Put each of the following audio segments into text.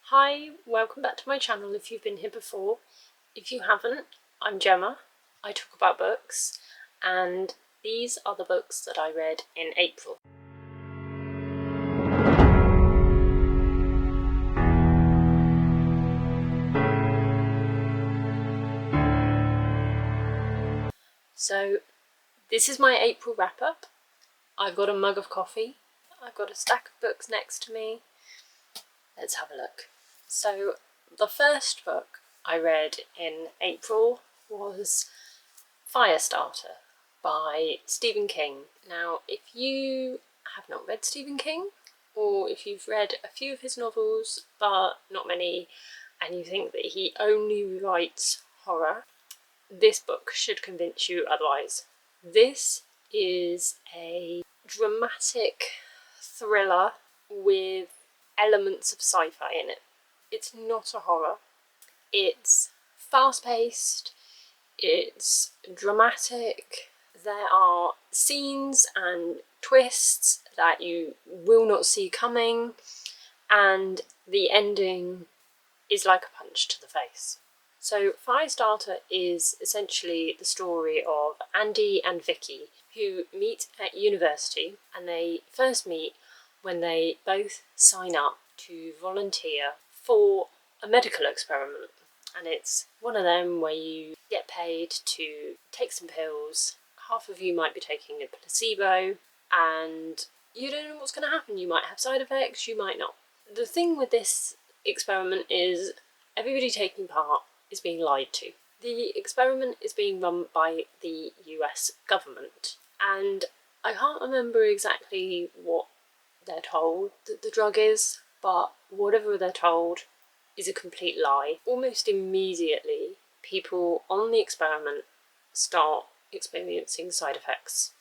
Hi, welcome back to my channel if you've been here before. If you haven't, I'm Gemma. I talk about books, and these are the books that I read in April. So this is my April wrap-up. I've got a mug of coffee. I've got a stack of books next to me. Let's have a look. So the first book I read in April was Firestarter by Stephen King. Now, if you have not read Stephen King, or if you've read a few of his novels but not many, and you think that he only writes horror, this book should convince you otherwise. This is a dramatic thriller with elements of sci-fi in it. It's not a horror. It's fast-paced, it's dramatic, there are scenes and twists that you will not see coming, and the ending is like a punch to the face. So Firestarter is essentially the story of Andy and Vicky, who meet at university, and they first meet when they both sign up to volunteer for a medical experiment. And it's one of them where you get paid to take some pills. Half of you might be taking a placebo, and you don't know what's going to happen. You might have side effects, you might not. The thing with this experiment is everybody taking part is being lied to. The experiment is being run by the US government, and I can't remember exactly what they're told that the drug is, but whatever they're told is a complete lie. Almost immediately, people on the experiment start experiencing side effects,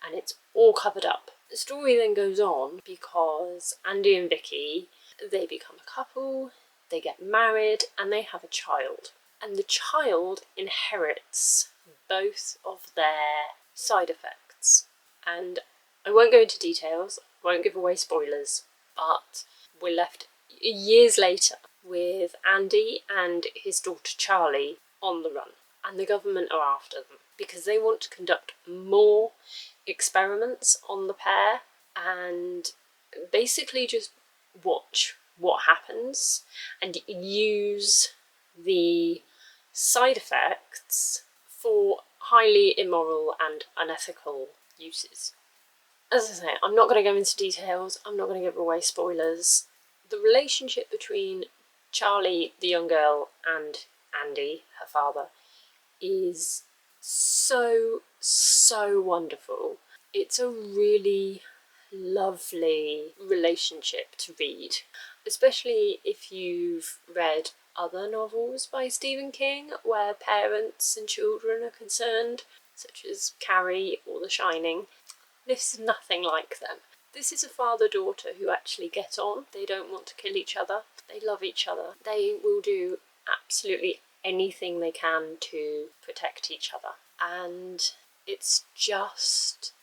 and it's all covered up. The story then goes on because Andy and Vicky, they become a couple, they get married, and they have a child. And the child inherits both of their side effects. And I won't go into details, won't give away spoilers, but we're left years later with Andy and his daughter Charlie on the run, and the government are after them because they want to conduct more experiments on the pair and basically just watch what happens and use the side effects for highly immoral and unethical uses. As I say, I'm not going to go into details, I'm not going to give away spoilers. The relationship between Charlie, the young girl, and Andy, her father, is so wonderful. It's a really lovely relationship to read, especially if you've read other novels by Stephen King where parents and children are concerned, such as Carrie or The Shining. This is nothing like them. This is a father-daughter who actually get on. They don't want to kill each other. They love each other. They will do absolutely anything they can to protect each other. And it's just...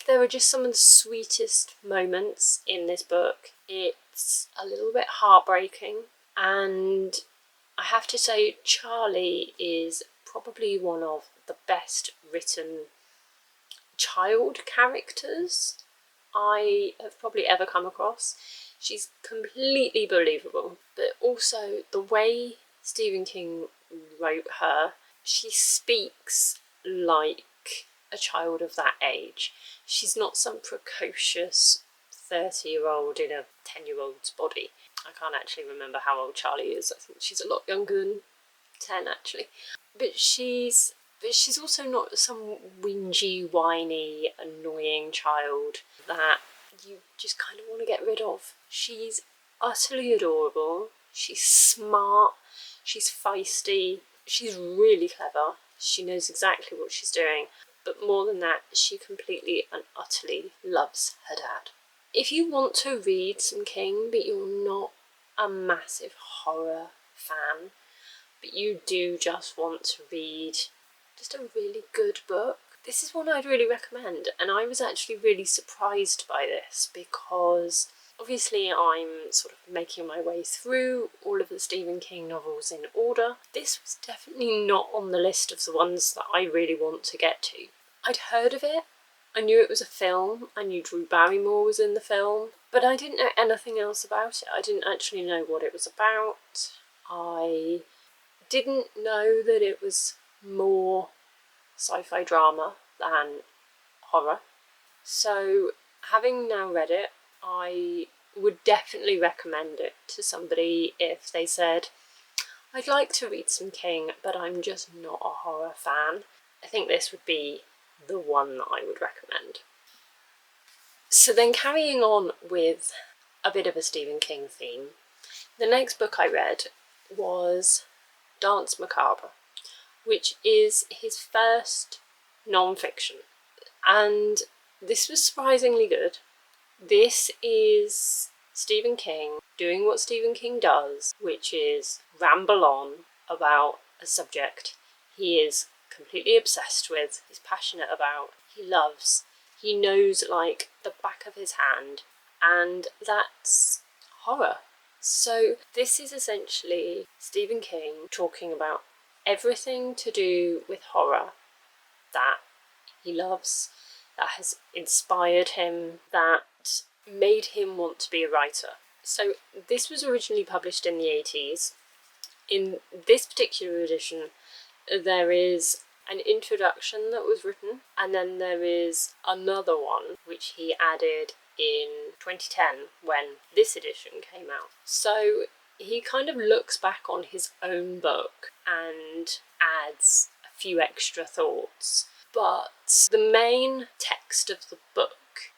there are just some of the sweetest moments in this book. It's a little bit heartbreaking, and I have to say Charlie is probably one of the best written child characters I have probably ever come across. She's completely believable, but also the way Stephen King wrote her, she speaks like a child of that age. She's not some precocious 30-year-old in a 10-year-old's body. I can't actually remember how old Charlie is. I think she's a lot younger than 10 actually. But she's also not some whingy, whiny, annoying child that you just kind of want to get rid of. She's utterly adorable, she's smart, she's feisty, she's really clever, she knows exactly what she's doing, but more than that, she completely and utterly loves her dad. If you want to read some King, but you're not a massive horror fan, but you do just want to read just a really good book, this is one I'd really recommend. And I was actually really surprised by this because Obviously I'm sort of making my way through all of the Stephen King novels in order. This was definitely not on the list of the ones that I really want to get to. I'd heard of it, I knew it was a film, I knew Drew Barrymore was in the film, but I didn't know anything else about it. I didn't actually know what it was about. I didn't know that it was more sci-fi drama than horror. So having now read it, I would definitely recommend it to somebody if they said, I'd like to read some King, but I'm just not a horror fan. I think this would be the one that I would recommend. So then carrying on with a bit of a Stephen King theme, the next book I read was Danse Macabre, which is his first non-fiction. And this was surprisingly good. This is Stephen King doing what Stephen King does, which is ramble on about a subject he is completely obsessed with, he's passionate about, he loves, he knows like the back of his hand, and that's horror. So this is essentially Stephen King talking about everything to do with horror that he loves, that has inspired him, that made him want to be a writer. So this was originally published in the 80s. In this particular edition, there is an introduction that was written, and then there is another one which he added in 2010 when this edition came out. So he kind of looks back on his own book and adds a few extra thoughts. But the main text of the book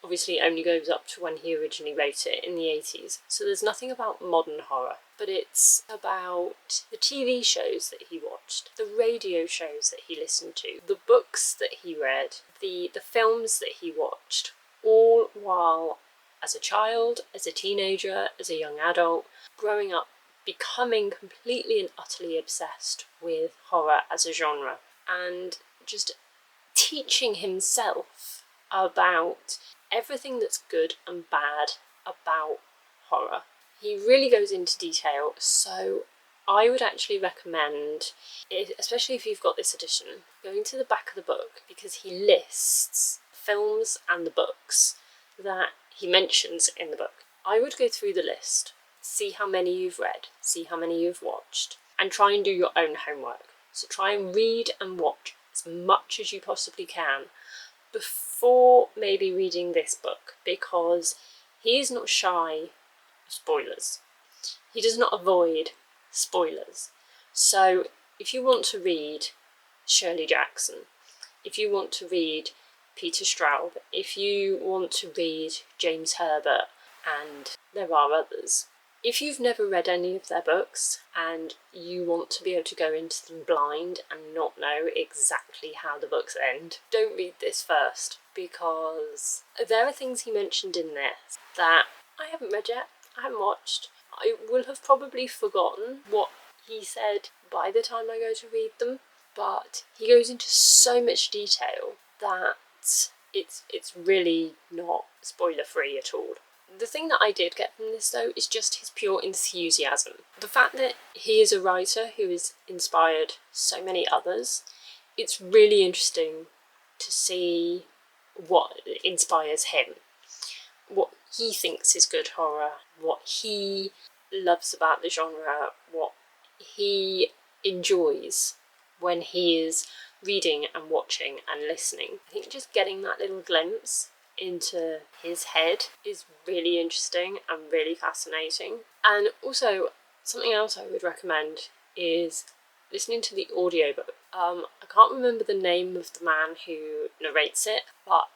obviously only goes up to when he originally wrote it in the 80s. So there's nothing about modern horror, but it's about the TV shows that he watched, the radio shows that he listened to, the books that he read, the films that he watched, all while as a child, as a teenager, as a young adult, growing up, becoming completely and utterly obsessed with horror as a genre, and just teaching himself about everything that's good and bad about horror. He really goes into detail, so I would actually recommend, especially if you've got this edition, going to the back of the book, because he lists films and the books that he mentions in the book. I would go through the list, see how many you've read, see how many you've watched, and try and do your own homework. So try and read and watch as much as you possibly can before maybe reading this book, because he is not shy of spoilers. He does not avoid spoilers. So if you want to read Shirley Jackson, if you want to read Peter Straub, if you want to read James Herbert, and there are others, if you've never read any of their books and you want to be able to go into them blind and not know exactly how the books end, don't read this first, because there are things he mentioned in this that I haven't read yet, I haven't watched. I will have probably forgotten what he said by the time I go to read them, but he goes into so much detail that it's really not spoiler free at all. The thing that I did get from this, though, is just his pure enthusiasm. The fact that he is a writer who has inspired so many others, it's really interesting to see what inspires him, what he thinks is good horror, what he loves about the genre, what he enjoys when he is reading and watching and listening. I think just getting that little glimpse into his head is really interesting and really fascinating. And also, something else I would recommend is listening to the audiobook. I can't remember the name of the man who narrates it, but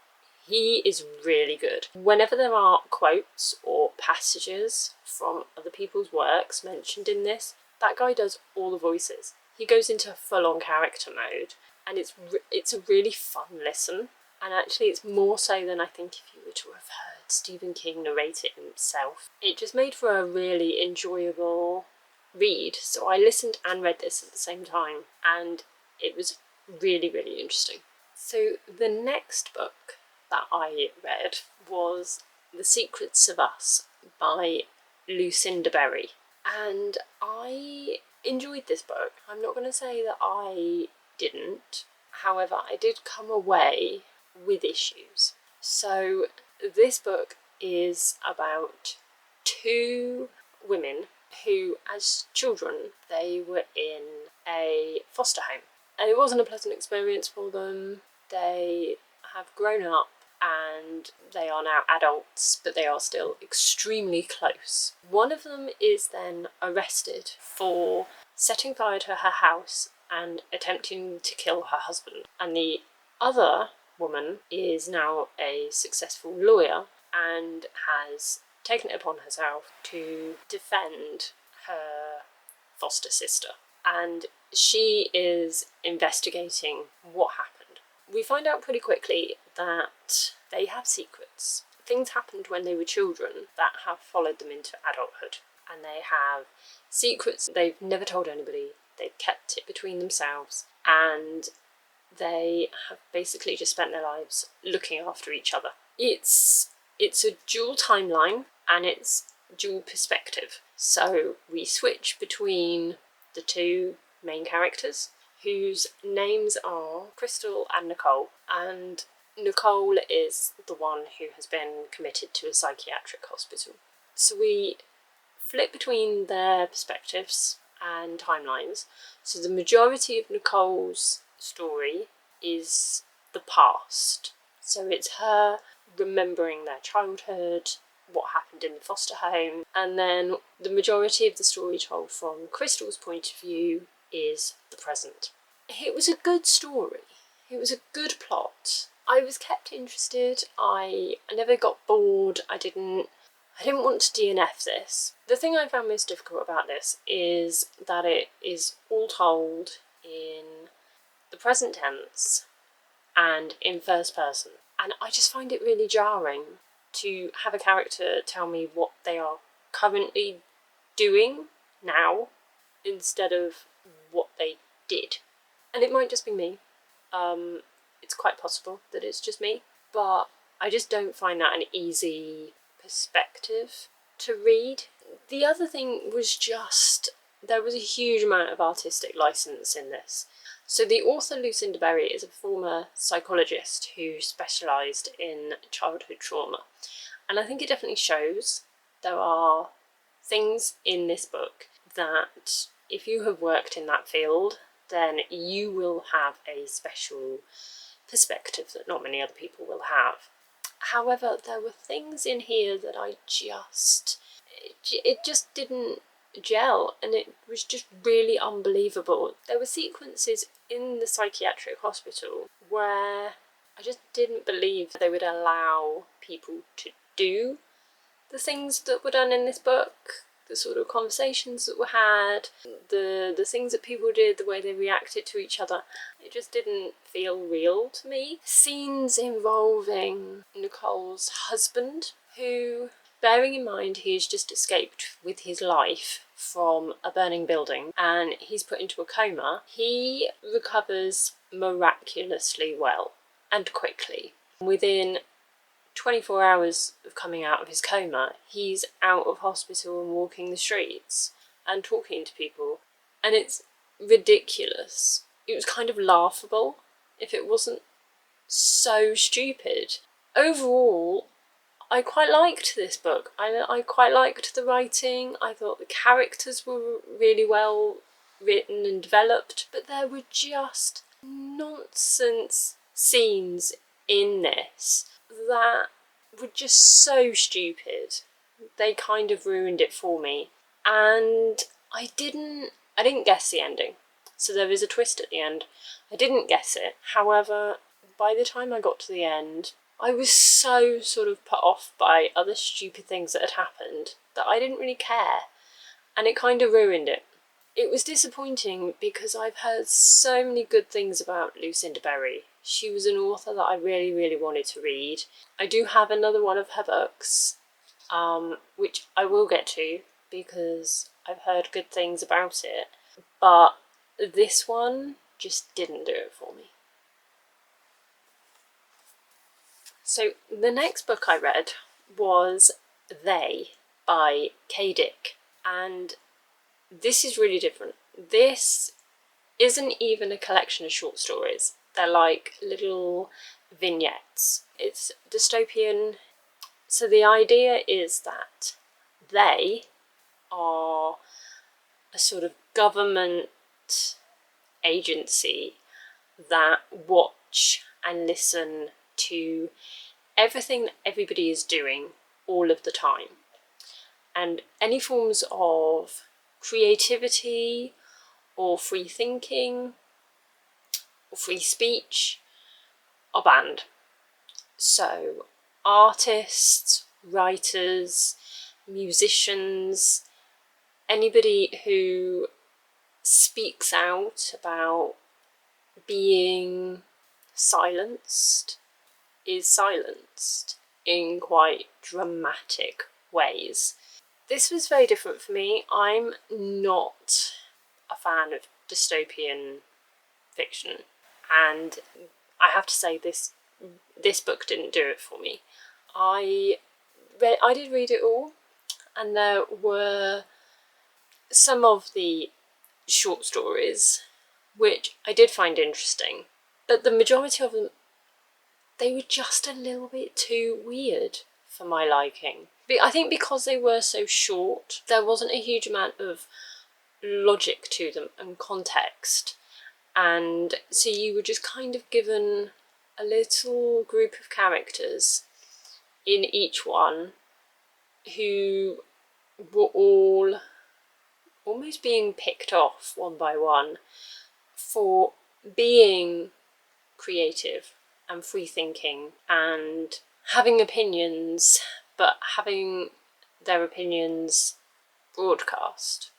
he is really good. Whenever there are quotes or passages from other people's works mentioned in this, that guy does all the voices. He goes into full-on character mode, and it's a really fun listen. And actually it's more so than I think if you were to have heard Stephen King narrate it himself. It just made for a really enjoyable read. So I listened and read this at the same time, and it was really, really interesting. So the next book that I read was The Secrets of Us by Lucinda Berry. And I enjoyed this book. I'm not going to say that I didn't. However, I did come away with issues. So this book is about two women who, as children, they were in a foster home. And it wasn't a pleasant experience for them. They have grown up and they are now adults, but they are still extremely close. One of them is then arrested for setting fire to her house and attempting to kill her husband. And the other woman is now a successful lawyer and has taken it upon herself to defend her foster sister. And she is investigating what happened. We find out pretty quickly that they have secrets. Things happened when they were children that have followed them into adulthood. And they have secrets they've never told anybody. They've kept it between themselves. And they have basically just spent their lives looking after each other. It's a dual timeline and it's dual perspective. So we switch between the two main characters, whose names are Crystal and Nicole. And Nicole is the one who has been committed to a psychiatric hospital. So we flip between their perspectives and timelines. So the majority of Nicole's story is the past. So it's her remembering their childhood, what happened in the foster home, and then the majority of the story told from Crystal's point of view is the present. It was a good story. It was a good plot. I was kept interested. I never got bored. I didn't want to DNF this. The thing I found most difficult about this is that it is all told in the present tense and in first person. And I just find it really jarring to have a character tell me what they are currently doing now instead of what they did. And it might just be me. It's quite possible that it's just me, but I just don't find that an easy perspective to read. The other thing was just, there was a huge amount of artistic license in this. So the author Lucinda Berry is a former psychologist who specialised in childhood trauma. And I think it definitely shows. There are things in this book that if you have worked in that field, then you will have a special perspective that not many other people will have. However, there were things in here that it just didn't gel, and it was just really unbelievable. There were sequences in the psychiatric hospital where I just didn't believe they would allow people to do the things that were done in this book, the sort of conversations that were had, the things that people did, the way they reacted to each other. It just didn't feel real to me. Scenes involving Nicole's husband, who, bearing in mind he's just escaped with his life from a burning building and he's put into a coma, he recovers miraculously well and quickly. Within 24 hours of coming out of his coma, he's out of hospital and walking the streets and talking to people. And it's ridiculous. It was kind of laughable if it wasn't so stupid. Overall, I quite liked this book. I quite liked the writing. I thought the characters were really well written and developed, but there were just nonsense scenes in this that were just so stupid. They kind of ruined it for me. And I didn't guess the ending. So there is a twist at the end. I didn't guess it. However, by the time I got to the end, I was so sort of put off by other stupid things that had happened that I didn't really care. And it kind of ruined it. It was disappointing because I've heard so many good things about Lucinda Berry. She was an author that I really, really wanted to read. I do have another one of her books, which I will get to because I've heard good things about it. But this one just didn't do it for me. So the next book I read was They by K. Dick, and this is really different. This isn't even a collection of short stories. They're like little vignettes. It's dystopian. So the idea is that they are a sort of government agency that watch and listen to everything that everybody is doing all of the time. And any forms of creativity or free thinking or free speech are banned. So artists, writers, musicians, anybody who speaks out about being silenced is silenced in quite dramatic ways. This was very different for me. I'm not a fan of dystopian fiction, and I have to say this book didn't do it for me. I did read it all, and there were some of the short stories which I did find interesting, but the majority of them, they were just a little bit too weird for my liking. I think because they were so short, there wasn't a huge amount of logic to them and context, and so you were just kind of given a little group of characters in each one who were all almost being picked off one by one for being creative and free thinking and having opinions, but having their opinions broadcast.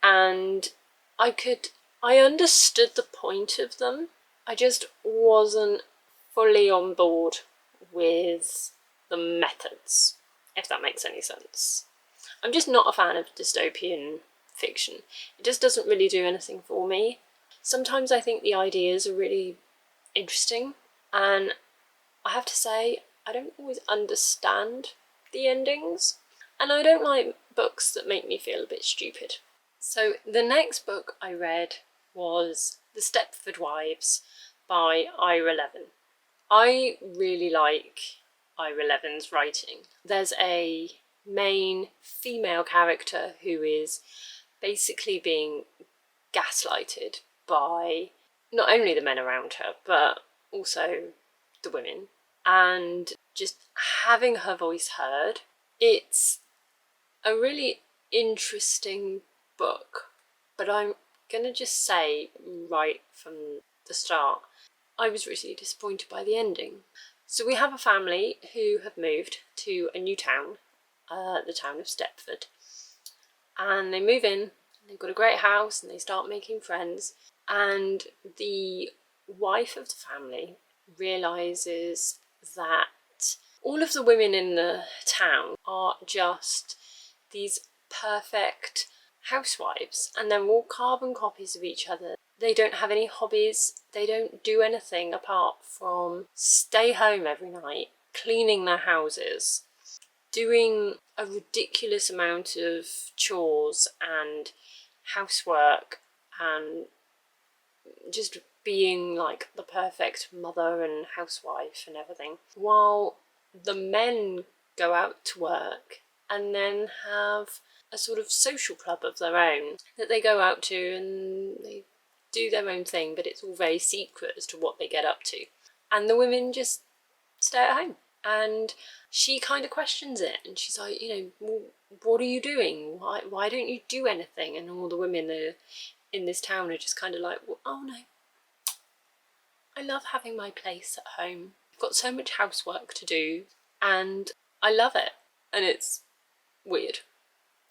And I understood the point of them. I just wasn't fully on board with the methods, if that makes any sense. I'm just not a fan of dystopian fiction. It just doesn't really do anything for me. Sometimes I think the ideas are really interesting, and I have to say, I don't always understand the endings, and I don't like books that make me feel a bit stupid. So the next book I read was The Stepford Wives by Ira Levin. I really like Ira Levin's writing. There's a main female character who is basically being gaslighted by not only the men around her, but also the women, and just having her voice heard. It's a really interesting book, but I'm gonna just say right from the start, I was really disappointed by the ending. So we have a family who have moved to a new town, the town of Stepford, and they move in. They've got a great house and they start making friends, and the wife of the family realises that all of the women in the town are just these perfect housewives, and they're all carbon copies of each other. They don't have any hobbies, they don't do anything apart from stay home every night, cleaning their houses, doing a ridiculous amount of chores and housework, and just being like the perfect mother and housewife and everything, while the men go out to work and then have a sort of social club of their own that they go out to, and they do their own thing, but it's all very secret as to what they get up to. And the women just stay at home. And she kind of questions it, and she's like, well, what are you doing? Why don't you do anything? And all the women in this town are just kind of like, well, oh no, I love having my place at home. I've got so much housework to do, and I love it. And it's weird,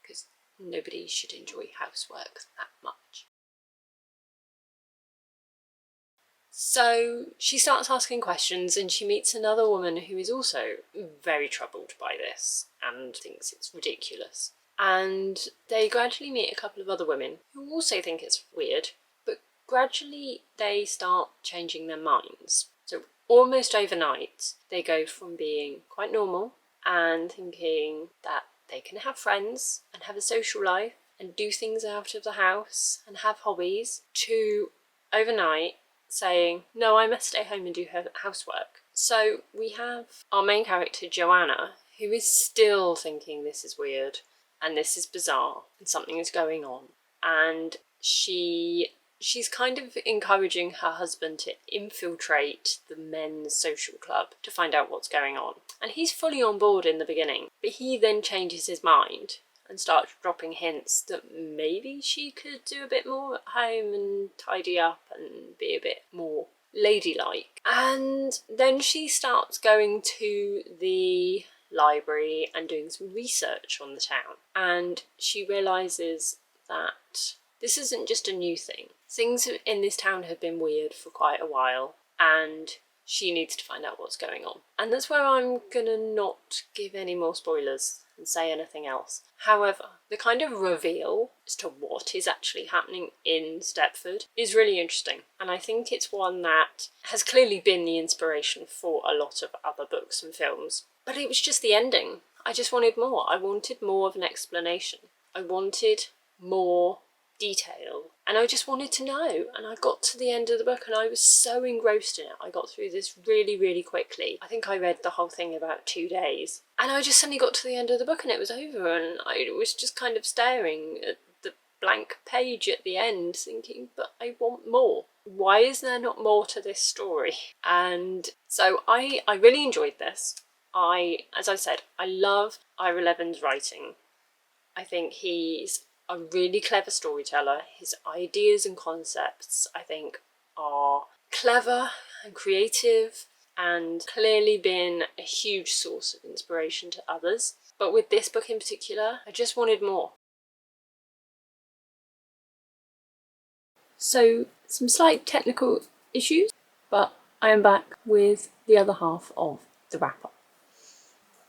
because nobody should enjoy housework that much. So she starts asking questions, and she meets another woman who is also very troubled by this and thinks it's ridiculous. And they gradually meet a couple of other women who also think it's weird, but gradually they start changing their minds. So almost overnight, they go from being quite normal and thinking that they can have friends and have a social life and do things out of the house and have hobbies, to overnight saying, no, I must stay home and do her housework. So we have our main character, Joanna, who is still thinking this is weird and this is bizarre and something is going on. And she's kind of encouraging her husband to infiltrate the men's social club to find out what's going on. And he's fully on board in the beginning, but he then changes his mind and starts dropping hints that maybe she could do a bit more at home and tidy up and be a bit more ladylike. And then she starts going to the library and doing some research on the town, and she realises that this isn't just a new thing. Things in this town have been weird for quite a while, and she needs to find out what's going on. And that's where I'm gonna not give any more spoilers and say anything else. However, the kind of reveal as to what is actually happening in Stepford is really interesting, and I think it's one that has clearly been the inspiration for a lot of other books and films. But it was just the ending. I just wanted more. I wanted more of an explanation. I wanted more detail, and I just wanted to know. And I got to the end of the book and I was so engrossed in it. I got through this really, really quickly. I think I read the whole thing about 2 days, and I just suddenly got to the end of the book and it was over, and I was just kind of staring at the blank page at the end thinking, but I want more. Why is there not more to this story? And so I really enjoyed this. As I said, I love Ira Levin's writing. I think he's a really clever storyteller. His ideas and concepts, I think, are clever and creative and clearly been a huge source of inspiration to others. But with this book in particular, I just wanted more. So, some slight technical issues, but I am back with the other half of the wrap-up.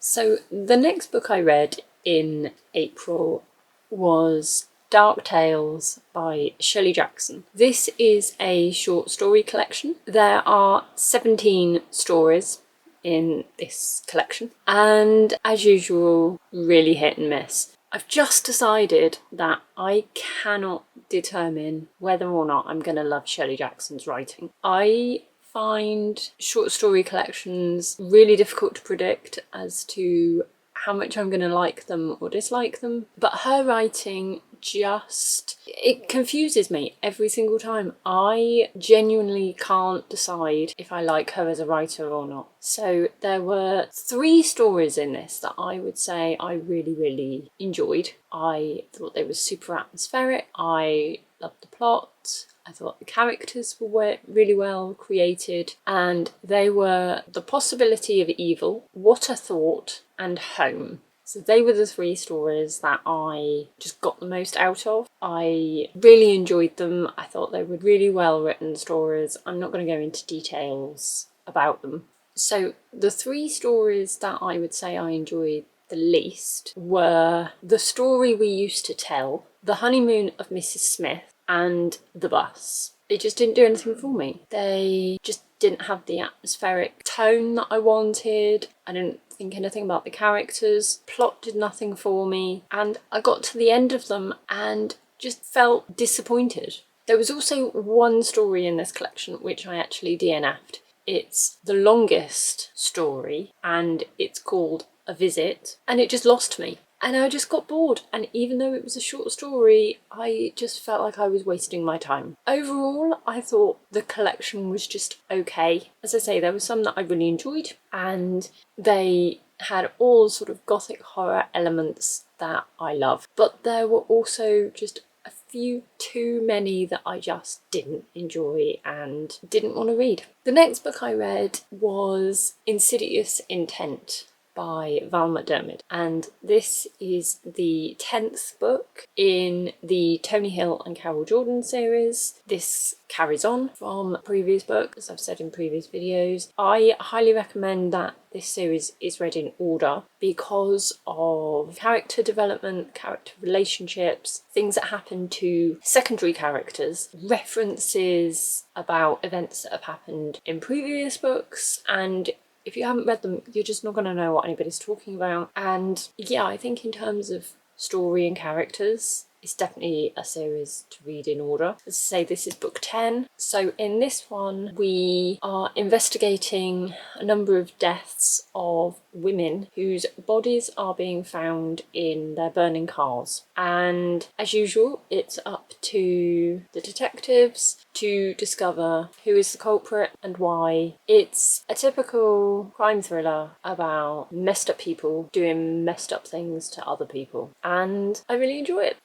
So, the next book I read in April was Dark Tales by Shirley Jackson. This is a short story collection. There are 17 stories in this collection, and as usual, really hit and miss. I've just decided that I cannot determine whether or not I'm going to love Shirley Jackson's writing. I find short story collections really difficult to predict as to how much I'm going to like them or dislike them, but her writing it confuses me every single time. I genuinely can't decide if I like her as a writer or not. So there were 3 stories in this that I would say I really, really enjoyed. I thought they were super atmospheric. I loved the plot. I thought the characters were really well created, and they were The Possibility of Evil, What a Thought, and Home. So they were the 3 stories that I just got the most out of. I really enjoyed them. I thought they were really well written stories. I'm not going to go into details about them. So the 3 stories that I would say I enjoyed the least were The Story We Used to Tell, The Honeymoon of Mrs. Smith, and The Bus. They just didn't do anything for me. They just didn't have the atmospheric tone that I wanted. I didn't think anything about the characters. Plot did nothing for me. And I got to the end of them and just felt disappointed. There was also one story in this collection which I actually DNF'd. It's the longest story and it's called A Visit, and it just lost me. And I just got bored, and even though it was a short story, I just felt like I was wasting my time. Overall, I thought the collection was just okay. As I say, there were some that I really enjoyed, and they had all sort of gothic horror elements that I love. But there were also just a few too many that I just didn't enjoy and didn't want to read. The next book I read was Insidious Intent by Val McDermid, and this is the 10th book in the Tony Hill and Carol Jordan series. This carries on from previous books, as I've said in previous videos. I highly recommend that this series is read in order because of character development, character relationships, things that happen to secondary characters, references about events that have happened in previous books, and if you haven't read them, you're just not going to know what anybody's talking about. And yeah, I think in terms of story and characters, it's definitely a series to read in order. As I say, this is book 10. So in this one, we are investigating a number of deaths of women whose bodies are being found in their burning cars. And as usual, it's up to the detectives to discover who is the culprit and why. It's a typical crime thriller about messed up people doing messed up things to other people. And I really enjoy it.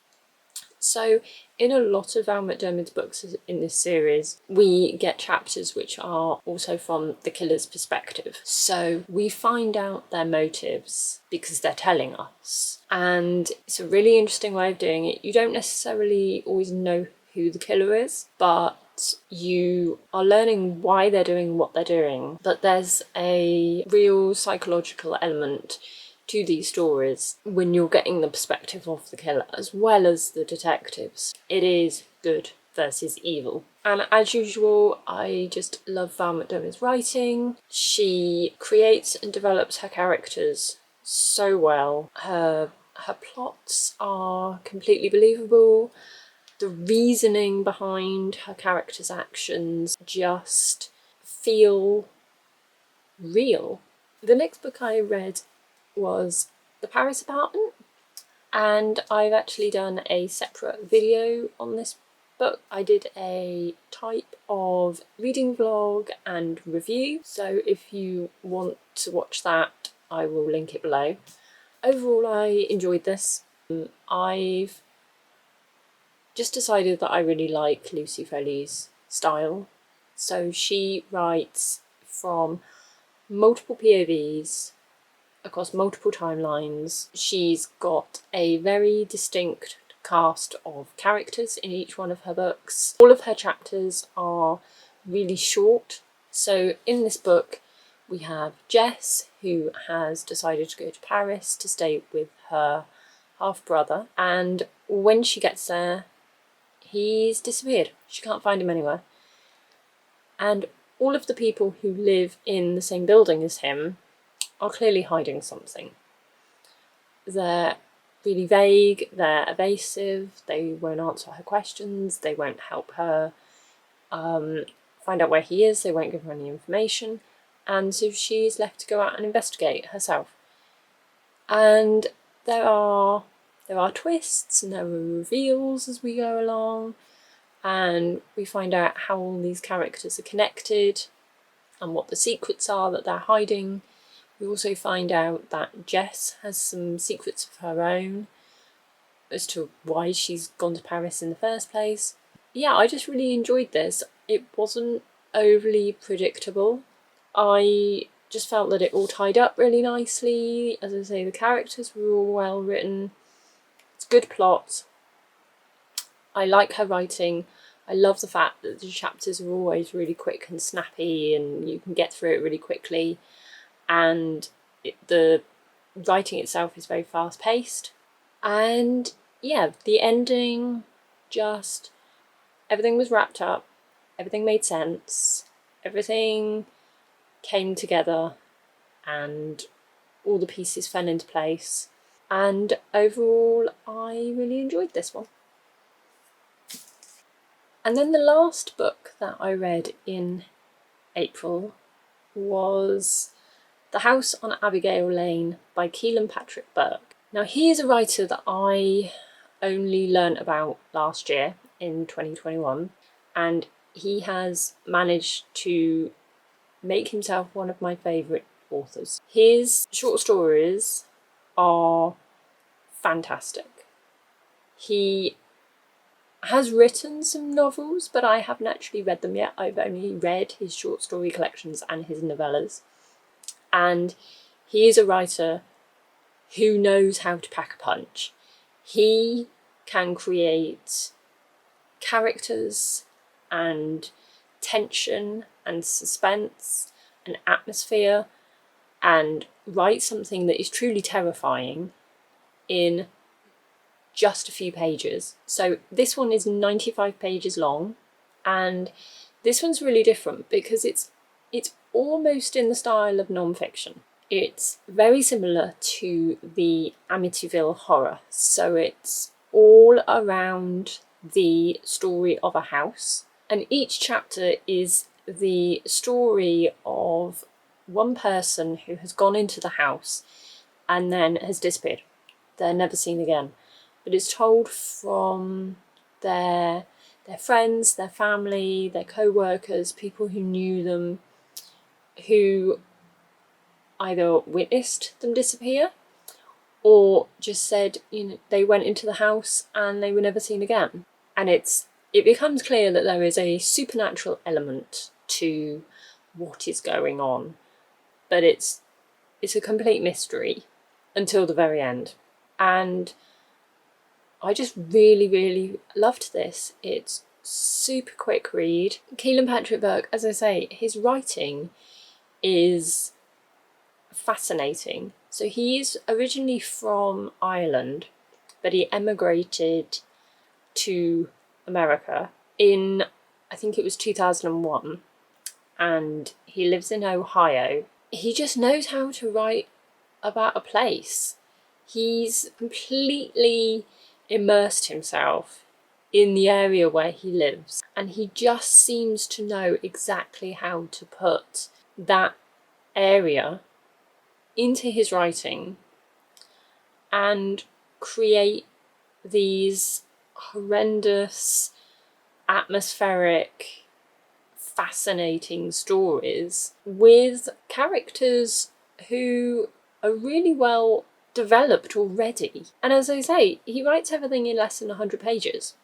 So in a lot of Val McDermid's books in this series, we get chapters which are also from the killer's perspective. So we find out their motives because they're telling us. And it's a really interesting way of doing it. You don't necessarily always know who the killer is, but you are learning why they're doing what they're doing. But there's a real psychological element to these stories when you're getting the perspective of the killer as well as the detectives. It is good versus evil. And as usual, I just love Val McDermid's writing. She creates and develops her characters so well. Her plots are completely believable. The reasoning behind her characters' actions just feel real. The next book I read was The Paris Apartment, and I've actually done a separate video on this book. I did a type of reading vlog and review, so if you want to watch that, I will link it below. Overall, I enjoyed this. I've just decided that I really like Lucy Foley's style. So she writes from multiple POVs across multiple timelines. She's got a very distinct cast of characters in each one of her books. All of her chapters are really short. So in this book, we have Jess, who has decided to go to Paris to stay with her half-brother. And when she gets there, he's disappeared. She can't find him anywhere. And all of the people who live in the same building as him are clearly hiding something. They're really vague, they're evasive, they won't answer her questions, they won't help her find out where he is, they won't give her any information, and so she's left to go out and investigate herself. And there are twists and there are reveals as we go along, and we find out how all these characters are connected and what the secrets are that they're hiding. We also find out that Jess has some secrets of her own as to why she's gone to Paris in the first place. Yeah, I just really enjoyed this. It wasn't overly predictable. I just felt that it all tied up really nicely. As I say, the characters were all well written. It's a good plot. I like her writing. I love the fact that the chapters are always really quick and snappy and you can get through it really quickly. And the writing itself is very fast paced. And yeah, the ending, just everything was wrapped up, everything made sense, everything came together and all the pieces fell into place. And overall, I really enjoyed this one. And then the last book that I read in April was The House on Abigail Lane by Keelan Patrick Burke. Now, he is a writer that I only learnt about last year in 2021, and he has managed to make himself one of my favourite authors. His short stories are fantastic. He has written some novels, but I haven't actually read them yet. I've only read his short story collections and his novellas. And he is a writer who knows how to pack a punch. He can create characters and tension and suspense and atmosphere and write something that is truly terrifying in just a few pages. So this one is 95 pages long, and this one's really different because it's almost in the style of non-fiction. It's very similar to the Amityville Horror, so it's all around the story of a house, and each chapter is the story of one person who has gone into the house and then has disappeared. They're never seen again, but it's told from their friends, their family, their co-workers, people who knew them, who either witnessed them disappear or just said, they went into the house and they were never seen again. And it becomes clear that there is a supernatural element to what is going on, but it's a complete mystery until the very end. And I just really, really loved this. It's super quick read. Keelan Patrick Burke, as I say, his writing is fascinating. So he's originally from Ireland, but he emigrated to America in, I think it was 2001, and he lives in Ohio. He just knows how to write about a place. He's completely immersed himself in the area where he lives, and he just seems to know exactly how to put that area into his writing and create these horrendous, atmospheric, fascinating stories with characters who are really well developed already. And as I say, he writes everything in less than 100 pages.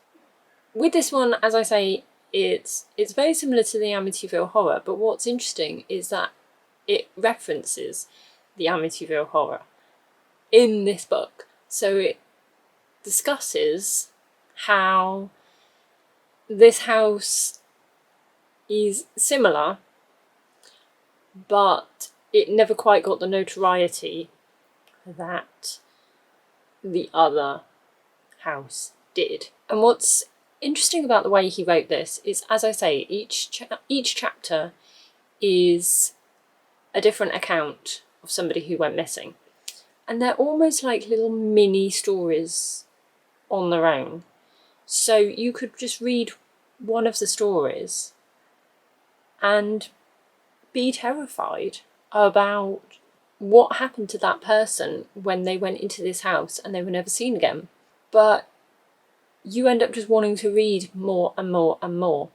With this one, as I say, it's very similar to the Amityville Horror, but what's interesting is that it references the Amityville Horror in this book. So it discusses how this house is similar, but it never quite got the notoriety that the other house did. And what's interesting about the way he wrote this is, as I say, each chapter is a different account of somebody who went missing. And they're almost like little mini stories on their own. So you could just read one of the stories and be terrified about what happened to that person when they went into this house and they were never seen again. But you end up just wanting to read more and more and more.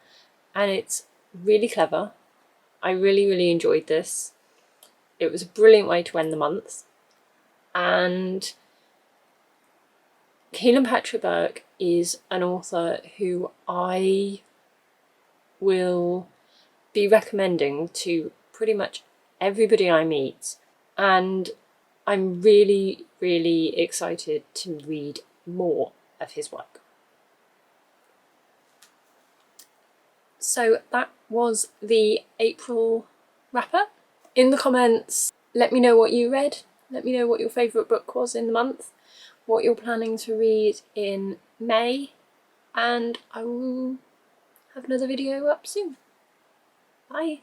And it's really clever. I really, really enjoyed this. It was a brilliant way to end the month. And Keelan Patrick Burke is an author who I will be recommending to pretty much everybody I meet. And I'm really, really excited to read more of his work. So that was the April wrap-up. In the comments, let me know what you read. Let me know what your favourite book was in the month, what you're planning to read in May, and I will have another video up soon. Bye!